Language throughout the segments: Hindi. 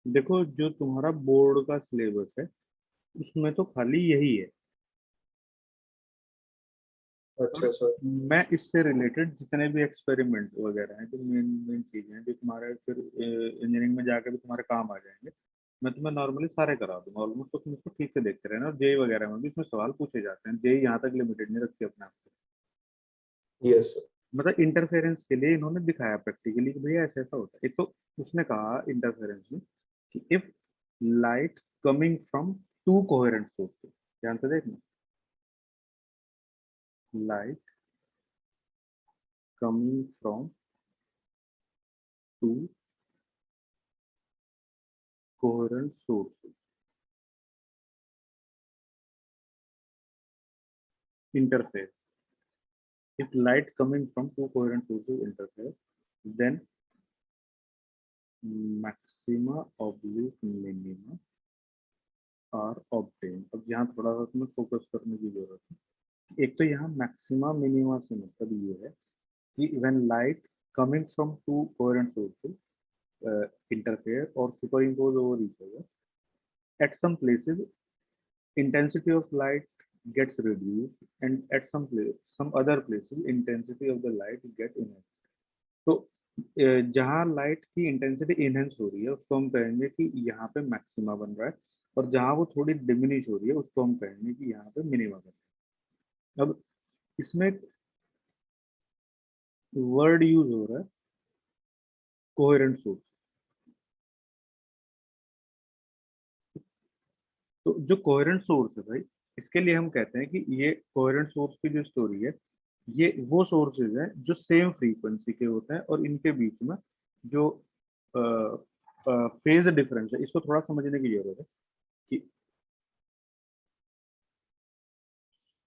देखो, जो तुम्हारा बोर्ड का सिलेबस है उसमें तो खाली यही है। अच्छा और सर। मैं इससे रिलेटेड जितने भी एक्सपेरिमेंट वगैरह हैं, जो मेन मेन चीजें हैं जो तुम्हारे फिर इंजीनियरिंग में जाकर भी तुम्हारे काम आ जाएंगे, मैं तुम्हें नॉर्मली सारे करा दूंगा ऑलमोस्ट। तो तुम इसको ठीक से देखते रहना। और जेई वगैरह में भी इसमें सवाल पूछे जाते हैं। जेई यहाँ तक लिमिटेड नहीं रखती अपने आप को। Yes sir. मतलब इंटरफेरेंस के लिए इन्होंने दिखाया प्रैक्टिकली कि भैया ऐसा ऐसा होता है। एक तो उसने कहा इंटरफेरेंस में कि if light coming from to coherent sources, ध्यान से देखना, light coming from to coherent sources, interfere. If light coming from two coherent sources interfere, then maxima oblique minima are obtained. अब यहाँ थोड़ा सा तुम्हें फोकस करने की जरूरत है। एक तो यहाँ मैक्सिमा मिनिमा से मतलब ये है कि when light coming from two coherent sources interfere or superimpose over each other, at some places intensity of light gets reduced, and at some other places intensity of the light get enhanced. तो जहाँ लाइट की इंटेंसिटी इनहेंस हो रही है उसको हम कहेंगे कि यहाँ पे मैक्सिमा बन रहा है, और जहाँ वो थोड़ी डिमिनिश हो रही है उसको हम कहेंगे कि यहाँ पे मिनिमा बन रहा है। अब इसमें वर्ड यूज हो रहा है कोहेरेंट सोर्स। तो जो कोहेरेंट सोर्स है भाई, इसके लिए हम कहते हैं कि ये कोहेरेंट सोर्स की जो स्टोरी है, ये वो सोर्सेज हैं जो सेम फ्रीक्वेंसी के होते हैं, और इनके बीच में जो फेज डिफरेंस है इसको थोड़ा समझने की जरूरत है कि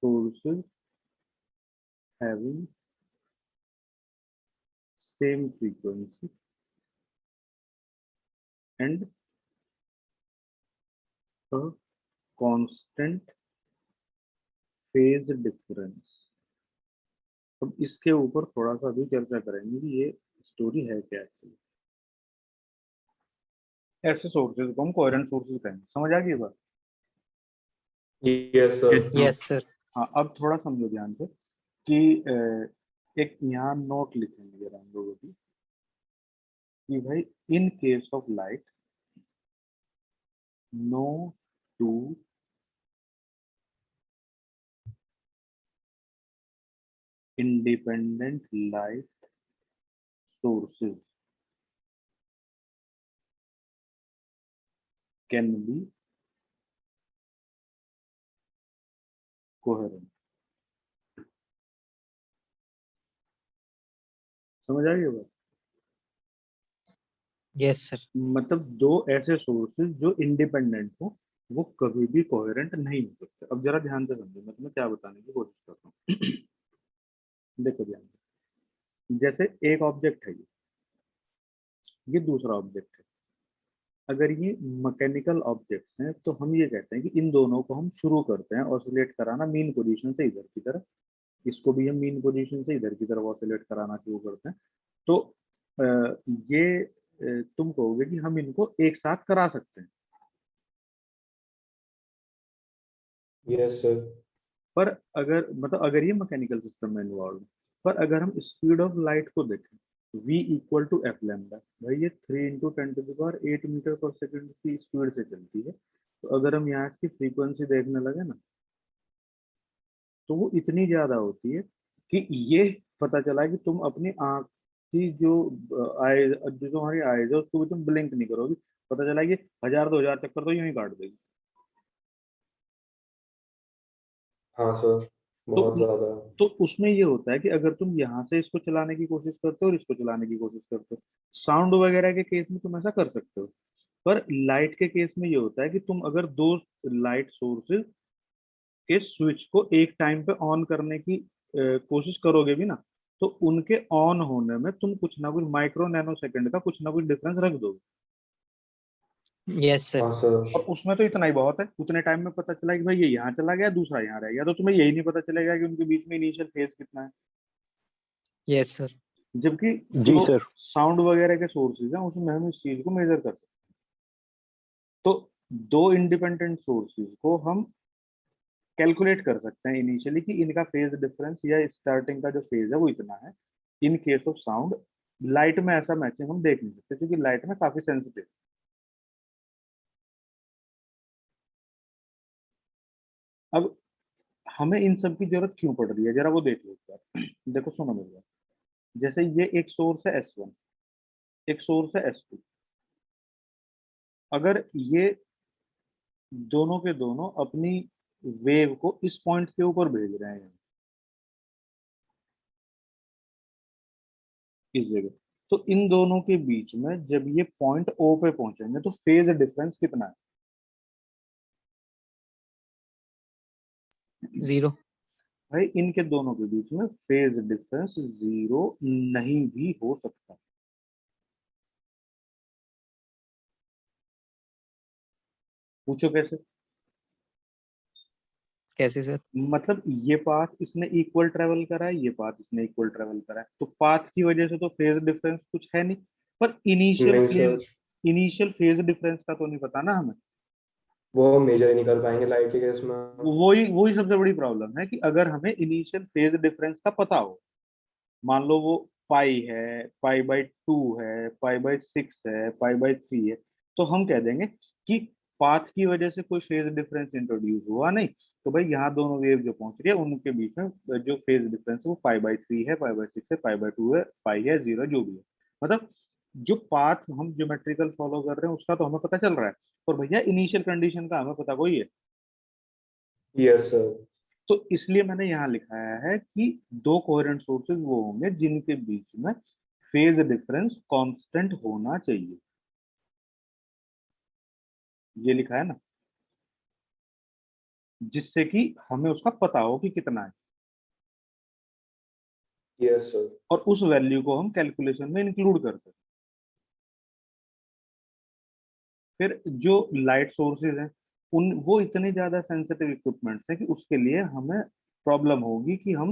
sources having same frequency and a constant phase difference। अब इसके ऊपर थोड़ा सा भी चर्चा करेंगे कि ये स्टोरी है क्या एक्चुअली। ऐसे सोर्सेज को हम कोहेरेंट सोर्सेज कहेंगे। समझ आ गई बात? Yes sir. Yes sir. हाँ, अब थोड़ा समझो ध्यान से कि एक यहाँ नोट लिखेंगे जरा हम लोगों की कि भाई in case of light no two independent light sources can be coherent। समझ आ गई बात? Yes sir. मतलब दो ऐसे सोर्सेज जो इंडिपेंडेंट हो वो कभी भी कोहेरेंट नहीं हो सकते। अब जरा ध्यान से समझो, मैं तुम्हें क्या बताने की कोशिश करता हूँ। देखो ध्यान से, जैसे एक ऑब्जेक्ट है, ये दूसरा ऑब्जेक्ट है। अगर ये मैकेनिकल ऑब्जेक्ट्स हैं तो हम ये कहते हैं कि इन दोनों को हम शुरू करते हैं ऑसिलेट कराना मीन पोजीशन से इधर की तरफ। इसको भी हम मीन पोजीशन से इधर की तरफ ऑसिलेट कराना शुरू करते हैं। तो अ, ये तुम कहोगे कि हम इनको एक साथ करा सकते हैं। Yes sir. पर अगर मतलब अगर ये मैकेनिकल सिस्टम में इन्वॉल्व है, पर अगर हम स्पीड ऑफ लाइट को देखें, v equal to f lambda, भाई ये 3 × 10⁸ मीटर पर सेकंड की स्पीड से चलती है। तो अगर हम यहाँ की फ्रीक्वेंसी देखने लगे ना, तो वो इतनी ज्यादा होती है कि ये पता चला कि तुम अपनी आंख की जो आई जो तुम्हारी आईज है उसको भी तुम ब्लिंक नहीं करोगी। पता चला कि 1000 2000 चक्कर तो यूं ही काट देगी। हाँ सर, तो बहुत ज्यादा। तो उसमें ये होता है कि अगर तुम यहाँ से इसको चलाने की कोशिश करते हो और इसको चलाने की कोशिश करते हो, साउंड वगैरह के केस में तुम ऐसा कर सकते हो। पर लाइट के केस में ये होता है कि तुम अगर दो लाइट सोर्सेज के स्विच को एक टाइम पे ऑन करने की कोशिश करोगे भी ना, तो उनके ऑन होने में तुम कुछ ना कुछ माइक्रो नैनो सेकंड का कुछ ना कुछ डिफरेंस रख दोगे। Yes sir. हाँ सर। और उसमें तो इतना ही बहुत है, उतने टाइम में पता चला कि भाई ये यहाँ चला गया, दूसरा यहाँ रह गया, तो तुम्हें यही नहीं पता चलेगा कि उनके बीच में इनिशियल फेज कितना है। Yes sir. जबकि जी जो सर। साउंड वगैरह के सोर्सेज हैं उसमें हम इस चीज को मेजर कर सकते तो दो इंडिपेंडेंट सोर्सेज को हम कैलकुलेट कर सकते हैं इनिशियली कि इनका फेज डिफरेंस या स्टार्टिंग का जो फेज है वो इतना है। इन केस ऑफ साउंड, लाइट में ऐसा मैचिंग हम देख नहीं सकते क्योंकि लाइट में काफी सेंसिटिव। अब हमें इन सब की जरूरत क्यों पड़ रही है, जरा वो देख लो एक बार। देखो सुनो मेरी बात। जैसे ये एक सोर्स है S1, एक सोर्स है S2। अगर ये दोनों के दोनों अपनी वेव को इस पॉइंट के ऊपर भेज रहे हैं, इस जगह, तो इन दोनों के बीच में जब ये पॉइंट O पे पहुंचेंगे तो फेज डिफरेंस कितना है? 0। भाई इनके दोनों के बीच में फेज डिफरेंस 0 नहीं भी हो सकता। पूछो कैसे? कैसे सर? मतलब ये पाथ इसने इक्वल ट्रेवल करा है, ये पाथ इसने इक्वल ट्रेवल करा है, तो पाथ की वजह से तो फेज डिफरेंस कुछ है नहीं। पर नहीं सर, इनिशियल फेज डिफरेंस का तो नहीं पता ना हमें। वो मेजर ही नहीं कर पाएंगे लाइट के केस में। वही वही सबसे बड़ी प्रॉब्लम है कि अगर हमें इनिशियल फेज डिफरेंस का पता हो, मान लो वो पाई है, पाई/2 है, पाई/6 है, पाई/3 है, तो हम कह देंगे कि पाथ की वजह से कोई फेज डिफरेंस इंट्रोड्यूस हुआ नहीं। तो भाई यहाँ दोनों वेव जो पहुंच रही है उनके बीच में जो फेज डिफरेंस है वो पाई/3 है, पाई/6 है, पाई/2 है, पाई है, 0 जो भी है। मतलब जो पाथ हम ज्योमेट्रिकल फॉलो कर रहे हैं उसका तो हमें पता चल रहा है, और भैया इनिशियल कंडीशन का हमें पता कोई है। Yes sir. तो इसलिए मैंने यहाँ लिखाया है कि दो कोहेरेंट सोर्सेज वो होंगे जिनके बीच में फेज डिफरेंस कांस्टेंट होना चाहिए। ये लिखा है ना, जिससे कि हमें उसका पता हो कि कितना है, यस सर। और उस वैल्यू को हम कैलकुलेशन में इंक्लूड करते हैं। फिर जो लाइट सोर्सेज हैं, उन वो इतने ज्यादा सेंसिटिव इक्विपमेंट्स हैं कि उसके लिए हमें प्रॉब्लम होगी कि हम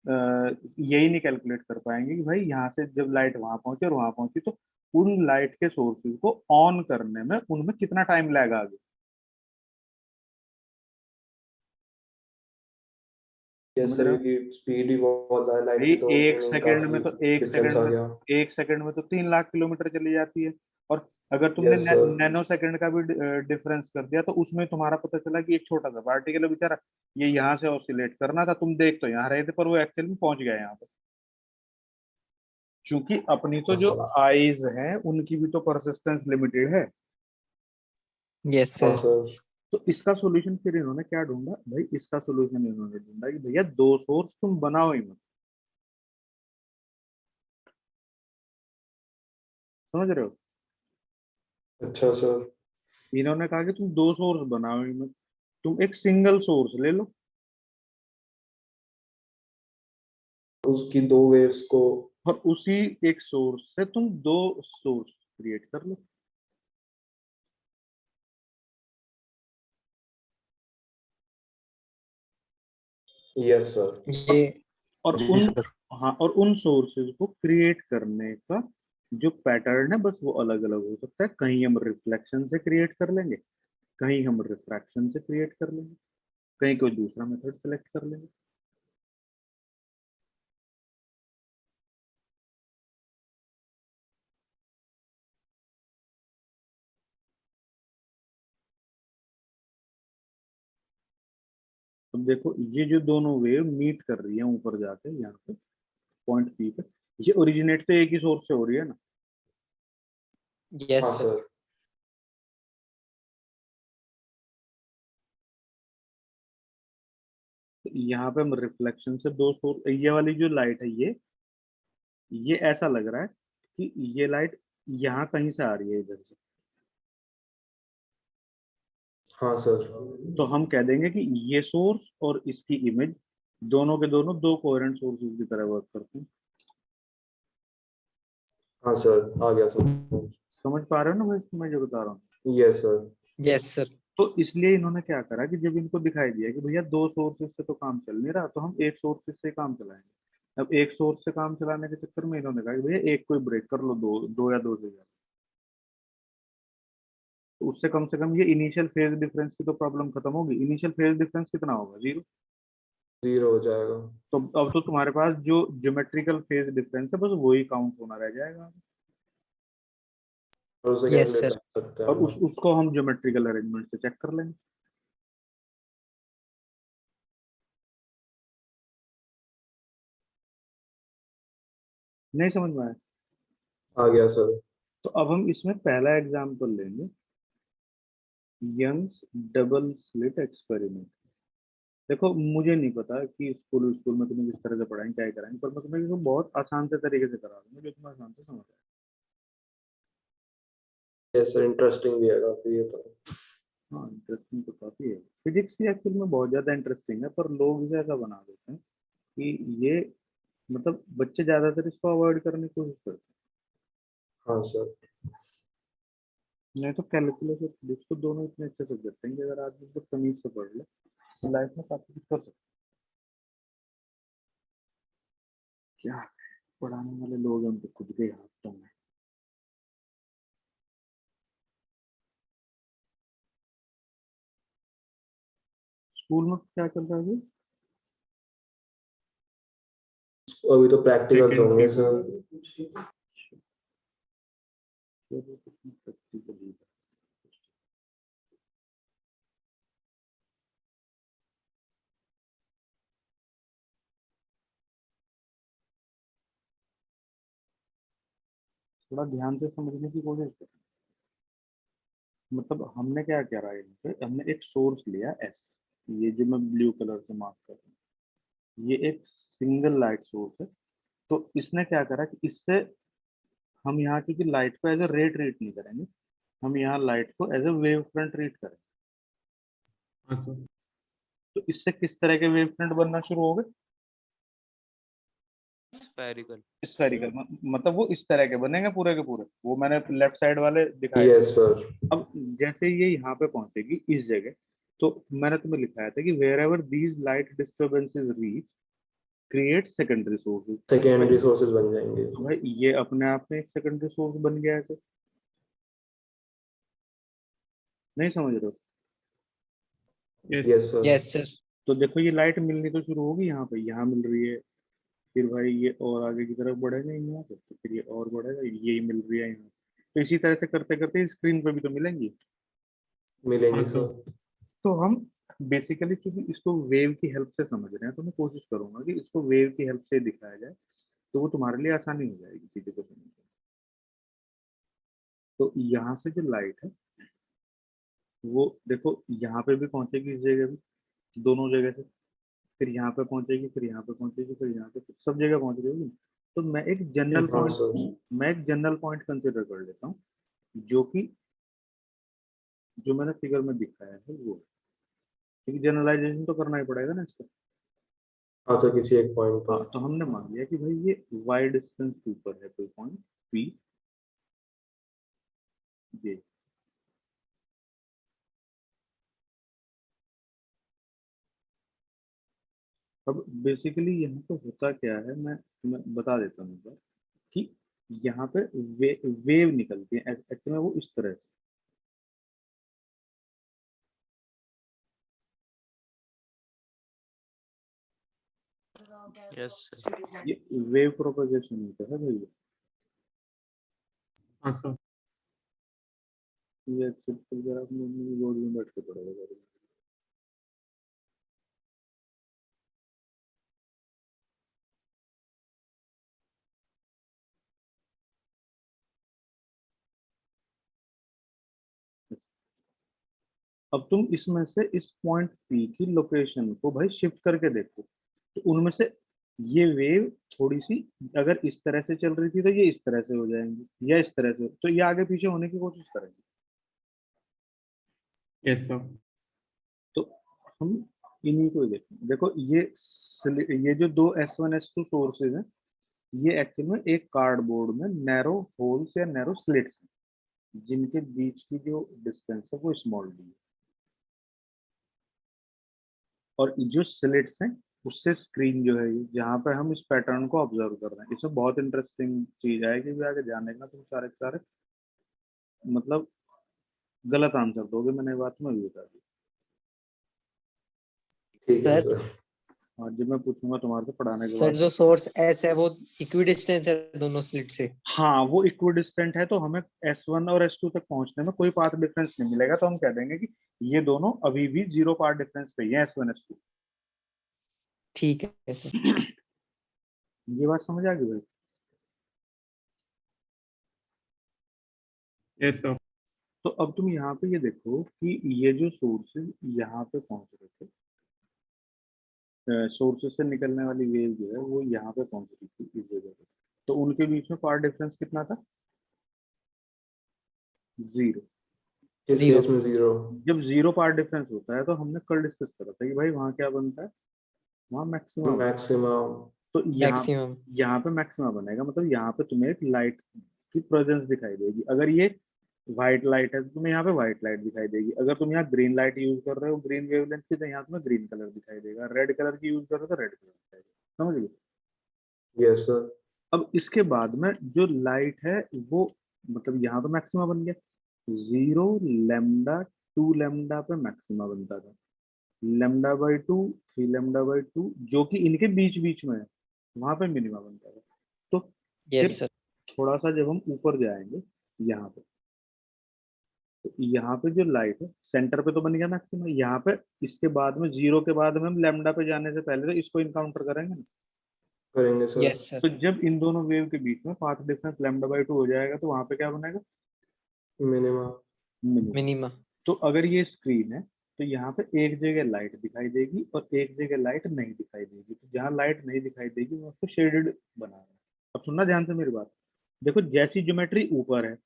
यही नहीं कैलकुलेट कर पाएंगे कि भाई यहाँ से जब लाइट वहां पहुंची और वहां पहुंची तो उन लाइट के सोर्सेज को ऑन करने में उनमें कितना टाइम लैग आ गया। यस समझ सर, रहे हो? क्योंकि स्पीड भी बहुत ज्यादा लाइट भाई की, तो उनमें काफी डिफरेंस आ गया। एक सेकंड में तो 3 लाख किलोमीटर चली जाती है। और अगर तुमने यस सर। नैनो सेकंड का भी डिफरेंस कर दिया तो उसमें तुम्हारा पता चला कि एक छोटा सा पार्टिकल है बेचारा, ये यहाँ से ऑसिलेट करना था, तुम देख तो यहाँ रहे थे पर वो एक्चुअली में पहुंच गया यहाँ पे। क्योंकि अपनी तो जो सर। आईज हैं उनकी भी तो परसिस्टेंस लिमिटेड है। यस हाँ सर। सर। तो इसका सॉल्यूशन फिर इन्होंने क्या ढूंढा भाई, इसका सॉल्यूशन इन्होंने ढूंढा कि भैया दो सोर्स तुम बनाओ ही मत। समझ रहे हो? अच्छा सर। इन्होंने कहा कि तुम दो सोर्स बनाओ ही मत, तुम एक सिंगल सोर्स ले लो उसकी दो वेव्स को। और उसी एक सोर्स से तुम दो सोर्स क्रिएट कर लो। Yes sir. और ये और जी उन सर। हाँ, और उन सोर्सेज को क्रिएट करने का जो पैटर्न है बस वो अलग अलग हो सकता है। कहीं हम रिफ्लेक्शन से क्रिएट कर लेंगे, कहीं हम रिफ्रैक्शन से क्रिएट कर लेंगे, कहीं कोई दूसरा मेथड सेलेक्ट कर लेंगे। तो देखो ये जो दोनों वेव मीट कर रही है ऊपर जाके यहाँ पे पॉइंट पी पे, ये ओरिजिनेट तो एक ही सोर्स से हो रही है ना। यस हाँ सर। सर। तो यहाँ पे हम रिफ्लेक्शन से दो सोर्स, ये वाली जो लाइट है ये ऐसा लग रहा है कि ये लाइट यहाँ कहीं से आ रही है इधर से। हाँ सर। तो हम कह देंगे कि ये सोर्स और इसकी इमेज दोनों के दोनों दो कोहेरेंट सोर्सेज की तरह वर्क करते हैं। हाँ सर, आ गया सर। समझ पा रहे हो ना मैं जो बता रहा हूँ? Yes sir. Yes sir. तो इसलिए इन्होंने क्या करा कि जब इनको दिखाई दिया कि भैया दो सोर्सेज से तो काम चल नहीं रहा, तो हम एक सोर्सेज से काम चलाएंगे। अब एक सोर्स से काम चलाने के चक्कर में इन्होंने कहा कि भैया एक कोई ब्रेक कर लो, दो दो या दो से ज्यादा। तो उससे कम से कम ये इनिशियल फेज डिफरेंस की तो प्रॉब्लम खत्म होगी। इनिशियल फेज डिफरेंस कितना होगा? 0। 0 हो जाएगा। तो अब तो तुम्हारे पास जो ज्योमेट्रिकल फेज डिफरेंस है बस वही काउंट होना रह जाएगा, और उसे Yes, कैलकुलेट sir. कर सकते हैं और हम। उसको हम ज्योमेट्रिकल अरेंजमेंट से चेक कर लेंगे। नहीं समझ में आया? आ गया सर। तो अब हम इसमें पहला एग्जाम्पल लेंगे, यंग्स डबल स्लिट एक्सपेरिमेंट। देखो मुझे नहीं पता कि स्कूल स्कूल में तुम्हें किस तरह से पढ़ाएंगे क्या कराएंगे, पर मैं तुम्हें इसको बहुत आसान से तरीके से करा दूंगा जो तुम्हें आसान से समझ आए। यस सर, इंटरेस्टिंग भी है काफी ये तो। हाँ इंटरेस्टिंग तो काफी है। फिजिक्स ही एक्चुअल में बहुत ज्यादा इंटरेस्टिंग है, पर लोग इसे ऐसा बना देते हैं कि ये मतलब बच्चे ज्यादातर इसको अवॉइड करने की कोशिश करते हाँ सर। हैं। नहीं तो कैलकुलस और फिजिक्स को दोनों इतने अच्छे सब्जेक्ट हैं कि अगर आदमी इसको तमीज से पढ़ ले तो लाइफ में काफी कुछ कर सकता है। क्या पढ़ाने वाले लोग हैं उनको खुद के हाथ में। स्कूल में क्या चल रहा है अभी? अभी तो प्रैक्टिकल्स सेकेंड होंगे पीरियड। सर। चलो कितनी प्रैक्टिकल है। थोड़ा ध्यान से समझने की कोशिश करें। मतलब हमने क्या करा है, यहाँ पे हमने एक सोर्स लिया एस, ये जो मैं ब्लू कलर से मार्क कर रहा हूँ, ये एक सिंगल लाइट सोर्स है। तो इसने क्या करा कि इससे हम यहाँ की लाइट को एज ए रे ट्रीट नहीं करेंगे, हम यहाँ लाइट को as a wavefront treat करेंगे। हाँ सर। तो इससे किस तरह के वेव फ्रंट बनना शुरू हो गए? Spherical. स्फेरिकल। मतलब वो इस तरह के बनेंगे पूरे के पूरे, वो मैंने लेफ्ट साइड वाले दिखाए थे। Yes sir. अब जैसे ये यहाँ पे पहुंचेगी इस जगह, तो मैंने तुम्हें लिखाया था कि wherever these light disturbances reach create secondary sources. Secondary sources बन जाएंगे। तो भाई ये अपने आप में एक सेकेंडरी सोर्स बन गया है। तो नहीं समझ रहे हो? Yes yes sir. Yes, sir. तो देखो ये लाइट मिलनी तो शुरू होगी यहाँ पे, यहाँ मिल रही है, फिर भाई ये और आगे की तरफ बढ़ेगा यहाँ पे, तो फिर ये और बढ़ेगा, यही मिल रही है यहाँ। तो इसी तरह से करते करते स्क्रीन पे भी तो मिलेंगी। मिलेंगे हाँ सर। सर। तो हम बेसिकली क्योंकि इसको वेव की हेल्प से समझ रहे हैं, तो मैं कोशिश करूंगा कि इसको वेव की हेल्प से दिखाया जाए, तो वो तुम्हारे लिए आसानी हो जाएगी चीजें को समझने। तो यहाँ से जो लाइट है वो देखो यहाँ पे भी पहुंचेगी, इस जगह भी, दोनों जगह से, फिर यहाँ पे पहुंचेगी, फिर यहाँ पे पहुंचेगी, फिर यहाँ पे, फिर सब जगह पहुंच रही होगी। तो यस हाँ सर। सर। मैं एक जनरल पॉइंट कंसिडर कर लेता हूँ, जो कि जो मैंने फिगर में दिखाया है वो है। क्योंकि जनरलाइजेशन तो करना ही पड़ेगा ना इसका। हाँ सर, किसी एक पॉइंट हाँ पर। तो हमने मान लिया कि भाई ये वाई डिस्टेंस के ऊपर है कोई पॉइंट पी, ये। अब बेसिकली यहाँ पे होता क्या है, मैं तुम्हें बता देता हूँ एक बार कि यहाँ पे वेव निकलती है एक्चुअली में वो इस तरह से। Yes, sir. ये वेव प्रोपोगेशन होता है भाई। हाँ सर। ये सिंपल जरा अपने बोर्ड में बैठ के पड़ेगा। अब तुम इसमें से इस पॉइंट पी की लोकेशन को भाई शिफ्ट करके देखो, तो उनमें से ये वेव थोड़ी सी अगर इस तरह से चल रही थी तो ये इस तरह से हो जाएंगी, या इस तरह से, तो ये आगे पीछे होने की कोशिश करेंगे। Yes sir. तो हम इन्हीं को ही देखें। देखो ये जो दो S1 S2 सोर्सेज हैं, ये एक्चुअल में एक कार्डबोर्ड में नैरो होल्स या नैरो स्लिट्स हैं, जिनके बीच की जो डिस्टेंस है वो स्मॉल डी है। और जो स्लिट्स हैं उससे स्क्रीन जो है ये, जहाँ पे हम इस पैटर्न को ऑब्जर्व कर रहे हैं, इसमें बहुत इंटरेस्टिंग चीज आएगी भी आगे जाने का, तुम सारे के सारे मतलब गलत आंसर दोगे, मैंने बात में भी बता दी। ठीक है सर। सर। और जब मैं पूछूंगा तुम्हारे से पढ़ाने के सर बाद, जो सोर्स एस है वो इक्विडिस्टेंस है दोनों स्लिट से। हाँ वो इक्विडिस्टेंट है, तो हमें S1 और S2 तक पहुंचने में कोई पाथ डिफरेंस नहीं मिलेगा, तो हम कह देंगे कि ये दोनों अभी भी 0 पाथ डिफरेंस पे ही है, S1 S2। ठीक है सर। ये बात समझ आ गई भाई? Yes, sir. तो अब तुम यहाँ पे ये देखो कि ये जो सोर्सेज यहाँ पे पहुंच रहे थे, सोर्सेज से निकलने वाली वेव जो है वो यहाँ पे पहुंच रही थी इस जगह पे, तो उनके बीच में पाथ डिफरेंस कितना था? 0। किस जीरो। केस में 0? जब 0 पार्ट डिफरेंस होता है तो हमने कल डिस्कस करा था कि भाई वहां क्या बनता है, वहां मैक्सिमा बनता है। मैक्सिमम। तो यहाँ मैक्सिमम। यहाँ पे मैक्सिमा बनेगा, मतलब यहाँ पे तुम्हें एक लाइट की प्रेजेंस दिखाई देगी। अगर ये व्हाइट लाइट है तो तुम्हें यहाँ पे व्हाइट लाइट दिखाई देगी। अगर तुम यहाँ ग्रीन लाइट यूज कर रहे हो, ग्रीन वेवलेंथ की, तो यहाँ तुम्हें ग्रीन कलर दिखाई देगा। रेड कलर की यूज कर रहे हो तो रेड कलर दिखाई देगा। समझ गए? Yes sir. अब इसके बाद में जो लाइट है वो, मतलब यहाँ तो मैक्सिमा बन गया। 0 लैम्डा 2 लैम्डा पे मैक्सिमा बनता था। λ/2 3 λ/2 जो कि इनके बीच बीच में है, वहां पे मिनिमा बनता है। तो फिर यस सर। थोड़ा सा जब हम ऊपर जाएंगे यहाँ पे, तो यहाँ पे जो लाइट है सेंटर पे तो बन गया मैक्सिमा। यहाँ पे इसके बाद में 0 के बाद में हम लैम्डा पे जाने से पहले तो इसको इनकाउंटर करेंगे ना। करेंगे सर। Yes sir. तो जब इन दोनों वेव के बीच में पाथ डिफरेंस λ/2 हो जाएगा तो वहां पे क्या बनेगा? मिनिमम। मिनिमा। मिनिमा। तो अगर ये स्क्रीन है तो यहाँ पे एक जगह लाइट दिखाई देगी और एक जगह लाइट नहीं दिखाई देगी। तो जहाँ लाइट नहीं दिखाई देगी वहाँ पे शेडेड बना है। अब सुनना ध्यान से मेरी बात। देखो जैसी ज्योमेट्री ऊपर है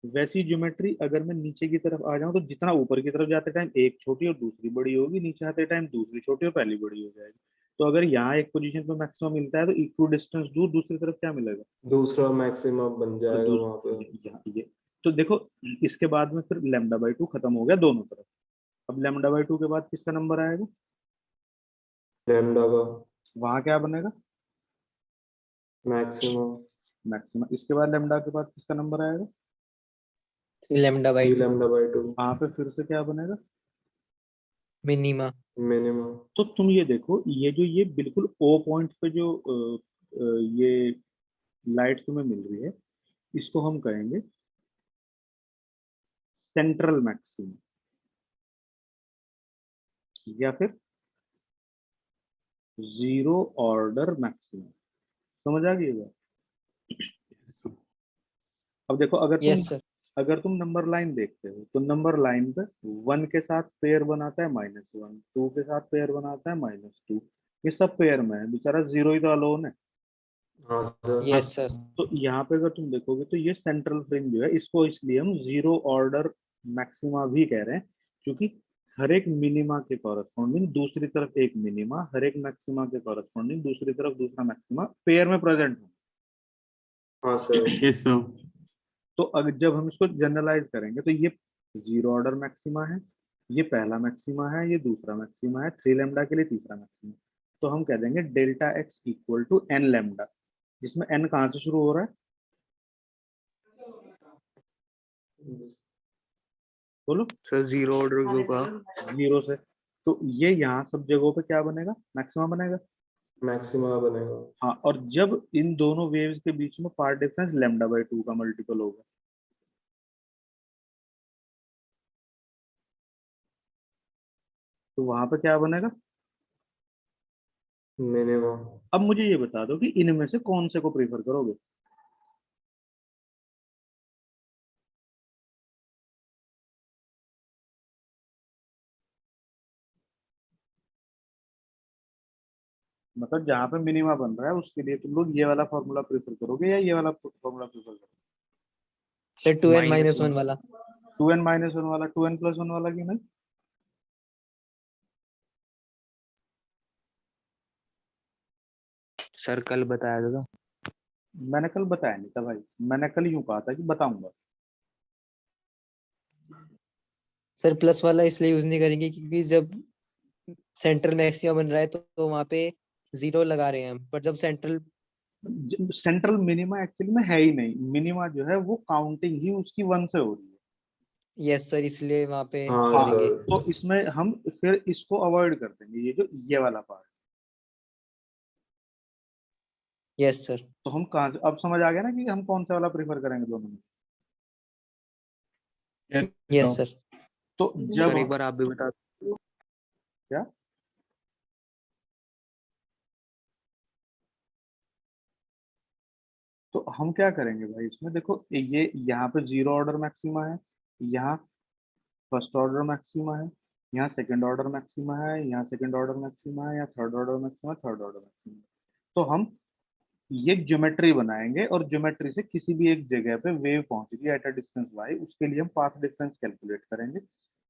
वैसी ज्योमेट्री अगर मैं नीचे की तरफ आ जाऊं, तो जितना ऊपर की तरफ जाते टाइम एक छोटी और दूसरी बड़ी होगी, नीचे आते टाइम दूसरी छोटी और पहली बड़ी हो जाएगी। तो अगर यहाँ एक पोजीशन पे मैक्सिमम मिलता है तो इक्वल डिस्टेंस दूर दूसरी तरफ क्या मिलेगा? दूसरा मैक्सिमम बन तो जाएगा वहां पे। ये तो देखो, इसके बाद में फिर λ/2 खत्म हो गया दोनों तरफ। अब λ/2 के बाद किसका नंबर आएगा? लैम्डा का वहां क्या बनेगा? मैक्सिमम। मैक्सिमम। इसके बाद लैम्डा के बाद किसका नंबर आएगा? 3 λ/2 3 λ/2 वहां पे फिर से क्या बनेगा? मिनिमा। मिनिमम। तो तुम ये देखो, ये बिल्कुल ओ पॉइंट पे जो ये लाइट तुम्हें मिल रही है, इसको हम कहेंगे सेंट्रल मैक्सिमम, या फिर जीरो ऑर्डर मैक्सिमम। समझ आ गई ये बात? Yes, sir. अब देखो, यस सर। अगर तुम नंबर लाइन देखते हो तो नंबर लाइन पे 1 के साथ पेयर बनाता है -1, 2 के साथ पेयर बनाता है -2। ये सब पेयर में है, बेचारा 0 ही तो अलोन है। हाँ सर। हाँ, यस सर। तो यहाँ पे अगर तुम देखोगे तो ये सेंट्रल फ्रिंज जो है, इसको इसलिए हम जीरो ऑर्डर मैक्सिमा भी कह रहे हैं, क्योंकि हर एक मिनिमा के कॉरस्पॉन्डिंग दूसरी तरफ एक मिनिमा, हर एक मैक्सिमा के कॉरस्पॉन्डिंग दूसरी तरफ दूसरा मैक्सिमा पेयर में प्रेजेंट हो। हाँ सर। Yes, sir. तो अगर जब हम इसको जनरलाइज करेंगे तो ये जीरो ऑर्डर मैक्सिमा है, ये पहला मैक्सिमा है, ये दूसरा मैक्सिमा है, 3 लैम्डा के लिए तीसरा मैक्सिमा। तो हम कह देंगे delta x equal to n lambda, जिसमें n कहाँ से शुरू हो रहा है? बोलो। सर जीरो ऑर्डर होगा। 0 से। तो ये यहाँ सब जगहों पे क्या बनेगा? मैक्सिमा बनेगा। मैक्सिमम बनेगा। हाँ, और जब इन दोनों वेव्स के बीच में पाथ डिफरेंस λ/2 का मल्टीपल होगा, तो वहां पे क्या बनेगा? मिनिमम। अब मुझे ये बता दो कि इनमें से कौन से को प्रीफर करोगे? मतलब जहां पे मिनिमा बन रहा है उसके लिए तुम लोग ये वाला फॉर्मूला प्रीफर करोगे या ये वाला फॉर्मूला प्रीफर करोगे? सर 2n-1 वाला। 2n-1 वाला, 2n+1 वाला की नहीं? सर कल बताया था। मैंने कल बताया नहीं था भाई, मैंने कल यूं कहा था कि बताऊंगा। सर प्लस वाला इसलिए यूज नहीं करेंगे क्योंकि जब सेंट्रल मैक्सिमा बन रहा है तो वहां पे जीरो लगा रहे हैं हम, पर जब सेंट्रल सेंट्रल मिनिमा एक्चुअली में है ही नहीं, मिनिमा जो है वो काउंटिंग ही उसकी 1 से हो रही है। यस सर, इसलिए वहाँ पे हाँ हाँ, करेंगे। सर तो इसमें हम फिर इसको अवॉइड कर देंगे, ये वाला पार्ट। Yes sir. तो हम कहाँ अब समझ आ गया ना कि हम कौन सा वाला प्रेफर करेंगे दोनों में। Yes, yes sir. सर। तो जब सर एक बार आप भी बता क्या तो हम क्या करेंगे भाई, इसमें देखो ये यहाँ पे जीरो ऑर्डर मैक्सिमा है, यहाँ फर्स्ट ऑर्डर मैक्सिमा है, यहाँ सेकंड ऑर्डर मैक्सिमा है, यहाँ सेकंड ऑर्डर मैक्सिमा है, यहाँ third order maxima, third order maxima. तो हम ये ज्योमेट्री बनाएंगे और ज्योमेट्री से किसी भी एक जगह पे वेव पहुंचेगी एट अ डिस्टेंस y, उसके लिए हम पाथ डिफरेंस कैलकुलेट करेंगे।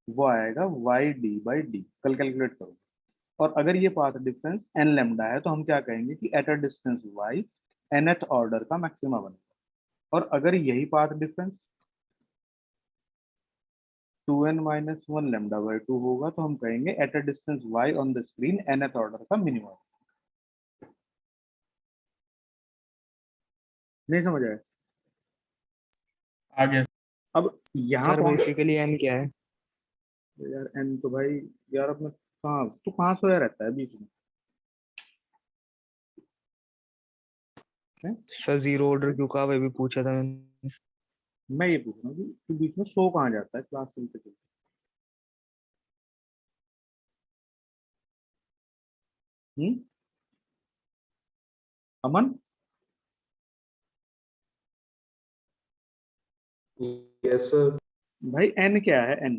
वो आएगा y d बाई डी, कल कैलकुलेट करो। और अगर ये पाथ डिफरेंस n लेमडा है तो हम क्या कहेंगे कि at a distance y nth order का मैक्सिमा बनेगा। और अगर यही path difference 2n minus one lambda by two होगा तो हम कहेंगे at a distance y on the screen nth order का मिनिमम। नहीं समझ आया? आगे अब यहाँ सर पहुंच बेसिकली एन क्या है? यार n तो भाई, यार अपने कहाँ तू कहाँ सोया रहता है बीच में हैं? सर जीरो ऑर्डर क्यों का, वही भी पूछा था मैंने। मैं ये पूछ रहा हूँ कि तू बीच में सो कहाँ जाता है क्लास चलते चलते? हम्म, अमन? यस सर भाई n क्या है n?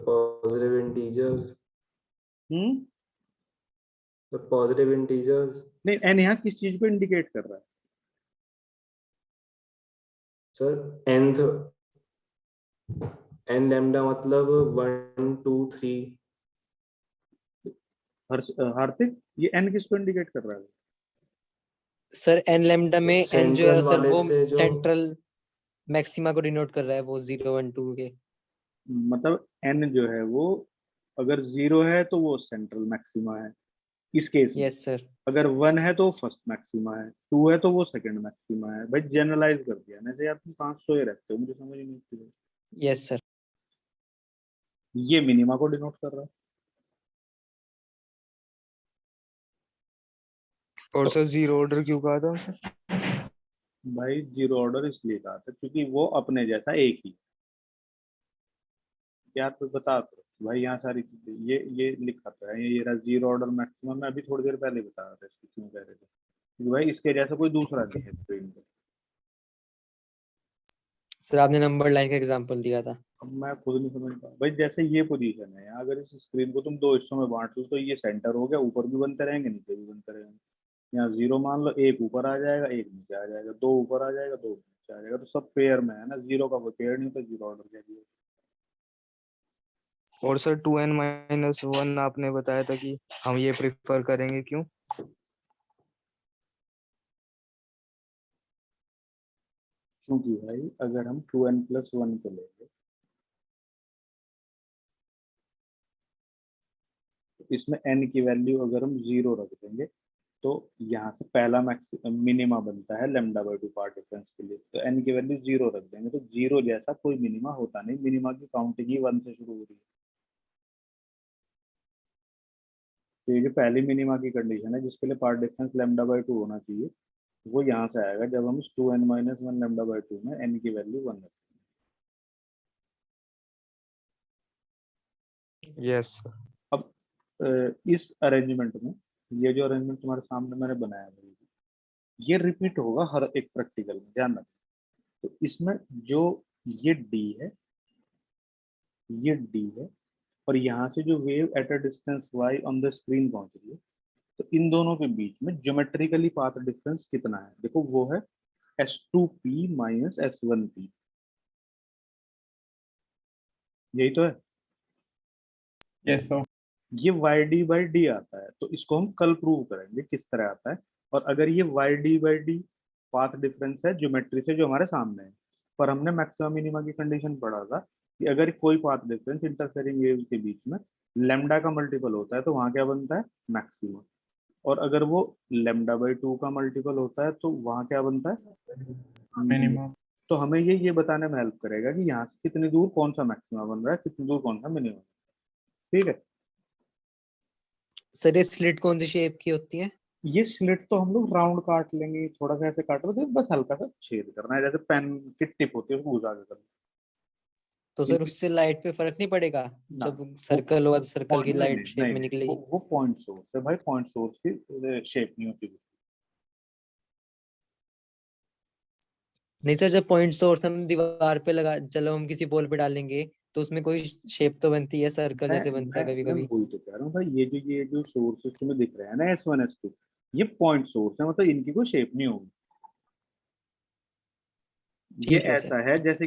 पॉजिटिव इंटीजर्स हम्म, पॉजिटिव इंटीजर्स नहीं n यहाँ किस चीज को इंडिकेट कर रहा है? सर nth n लैम्डा मतलब 1 2 3 हार्दिक, ये n किसको इंडिकेट कर रहा है? सर एन लेमडा में एन जो है सेंट्रल सर वाले वो से जो सेंट्रल मैक्सिमा को डिनोट कर रहा है, वो 0 1 2 के। मतलब n जो है वो अगर जीरो है तो वो सेंट्रल मैक्सिमा है इस केस में। Yes sir. अगर वन है तो वो फर्स्ट मैक्सिमा है, टू है तो वो सेकंड मैक्सिमा है। भाई जनरलाइज कर दिया ना, जैसे यार तुम 500 ही रहते हो, मुझे समझ नहीं आती। Yes sir. ये मिनिमा को डिनोट कर रहा है। और तो सर जीरो ऑर्डर क्यों कहा था सर? भाई जीरो ऑर्डर इसलिए कहा था क्योंकि वो अपने जैसा एक ही। यार तो बता तो भाई, यहाँ सारी चीजें ये लिखा था, ये रहा जीरो ऑर्डर मैक्सिमम। मैं अभी थोड़ी देर पहले बता रहा था इसको क्यों कह रहे थे, क्योंकि भाई इसके जैसा कोई दूसरा नहीं है स्क्रीन पे। सर आपने नंबर लाइन का एग्जांपल दिया था। अब मैं खुद नहीं समझ पा भाई, जैसे ये पोजीशन है यहाँ, अगर इस स्क्रीन को तुम दो हिस्सों में बांट दो तो ये सेंटर हो गया, ऊपर भी बनते रहेंगे नीचे भी बनते रहेंगे। यहाँ जीरो मान लो, एक ऊपर आ जाएगा एक नीचे आ जाएगा, दो ऊपर आ जाएगा दो नीचे आ जाएगा, तो सब पेयर में है ना, जीरो का कोई पेयर नहीं, तो जीरो ऑर्डर कह दिया। और सर 2n माइनस वन आपने बताया था कि हम ये प्रिफर करेंगे, क्यों? क्योंकि भाई अगर हम 2n प्लस वन को लेंगे तो इसमें n की वैल्यू अगर हम जीरो रख देंगे तो यहाँ से पहला मिनिमा बनता है lambda by two path difference के लिए, तो n की वैल्यू जीरो रख देंगे तो जीरो जैसा कोई मिनिमा होता नहीं, मिनिमा की काउंटिंग ही वन से शुरू हो रही है। तो ये जो पहली मिनिमा की कंडीशन है जिसके लिए path difference lambda by two होना चाहिए, वो यहाँ से आएगा जब हम इस 2n minus one lambda by two में n की वैल्यू वन रखेंगे। Yes sir. अब इस अरेंजमेंट में, ये जो अरेंजमेंट तुम्हारे सामने मैंने बनाया है ये रिपीट होगा हर एक प्रैक्टिकल में, ध्यान रखना। तो इसमें जो ये d है, ये d है, और यहाँ से जो wave at a distance y on the screen पहुंच रही है, तो इन दोनों के बीच में ज्योमेट्रिकली पाथ डिफरेंस कितना है, देखो वो है s2p माइनस s1p। यही तो है। yes, sir. ये वाई डी बाई डी आता है, तो इसको हम कल प्रूव करेंगे किस तरह आता है। और अगर ये y d by d path difference है ज्योमेट्री से जो हमारे सामने है, पर हमने मैक्सिमम मिनिमा की कंडीशन पढ़ा था कि अगर कोई पाथ डिफरेंस इंटरफेरिंग वेव्स के बीच में लेमडा का मल्टीपल होता है तो वहां क्या बनता है, मैक्सिमम। और अगर वो λ/2 का मल्टीपल होता है तो वहां क्या बनता है मिनिमम। तो हमें ये बताने में हेल्प करेगा कि यहाँ से कितनी दूर कौन सा मैक्सिमा बन रहा है, कितनी दूर कौन सा मिनिमम। ठीक है, सर ये स्लिट कौन सी शेप की होती है? ये स्लिट तो हम लोग राउंड काट लेंगे, थोड़ा सा ऐसे काट लेंगे, बस हल्का सा छेद करना है, जैसे पेन की टिप होती है उसको घुसा के करना। तो सर उससे लाइट पे फर्क नहीं पड़ेगा? ना, जब सर्कल होगा तो सर्कल की नहीं लाइट नहीं शेप नहीं में नहीं, निकलेगी। वो पॉइंट सोर्स है भाई, पॉइंट सोर्स की शेप नहीं होती। नहीं सर, जब पॉइंट सोर्स हम दीवार पे लगा, चलो हम किसी बॉल पे डालेंगे तो उसमें कोई शेप तो बनती है, सर्कल मैं जैसे बनता मैं है कभी मैं कभी। वही तो कह रहा हूँ भाई, ये जो सोर्सेस तुम्हें दिख रहे हैं ना S1 S2, ये पॉइंट सोर्स है, मतलब इनकी कोई शेप नहीं होगी। ये ठीक है सर। ऐसा है जैसे कि